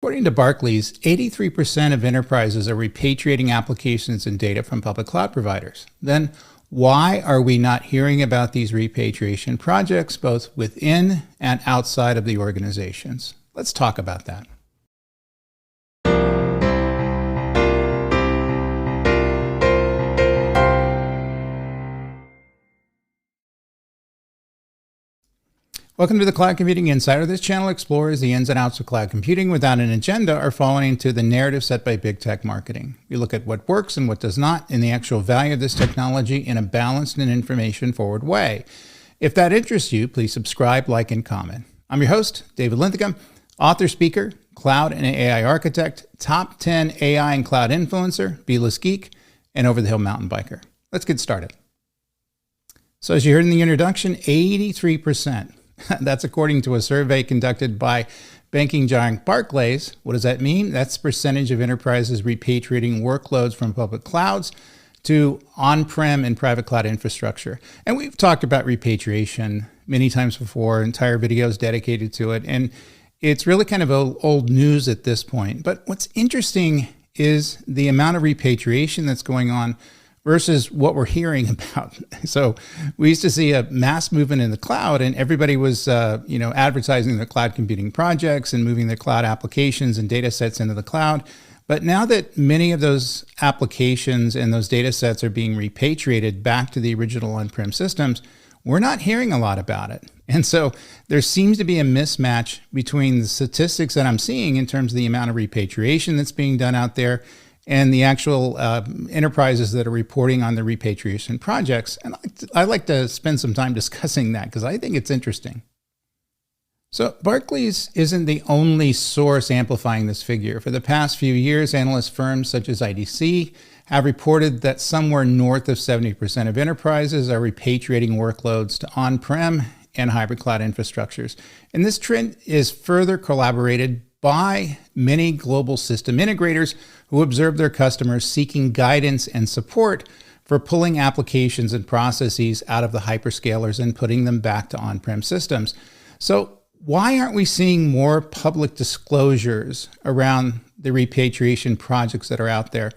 According to Barclays, 83% of enterprises are repatriating applications and data from public cloud providers. Then, why are we not hearing about these repatriation projects both within and outside of the organizations? Let's talk about that. Welcome to the Cloud Computing Insider. This channel explores the ins and outs of cloud computing without an agenda or following to the narrative set by big tech marketing. We look at what works and what does not, and the actual value of this technology in a balanced and information-forward way. If that interests you, please subscribe, like, and comment. I'm your host, David Linthicum, author, speaker, cloud and AI architect, top 10 AI and cloud influencer, B-list geek, and over-the-hill mountain biker. Let's get started. So as you heard in the introduction, 83%. That's according to a survey conducted by banking giant Barclays. What does that mean? That's the percentage of enterprises repatriating workloads from public clouds to on-prem and private cloud infrastructure. And we've talked about repatriation many times before, entire videos dedicated to it. And it's really kind of old news at this point. But what's interesting is the amount of repatriation that's going on versus what we're hearing about. So we used to see a mass movement in the cloud, and everybody was, advertising their cloud computing projects and moving their cloud applications and data sets into the cloud. But now that many of those applications and those data sets are being repatriated back to the original on-prem systems, we're not hearing a lot about it. And so there seems to be a mismatch between the statistics that I'm seeing in terms of the amount of repatriation that's being done out there and the actual enterprises that are reporting on the repatriation projects. And I'd like to spend some time discussing that because I think it's interesting. So Barclays isn't the only source amplifying this figure. For the past few years, analyst firms such as IDC have reported that somewhere north of 70% of enterprises are repatriating workloads to on-prem and hybrid cloud infrastructures. And this trend is further corroborated by many global system integrators who observe their customers seeking guidance and support for pulling applications and processes out of the hyperscalers and putting them back to on-prem systems. So why aren't we seeing more public disclosures around the repatriation projects that are out there?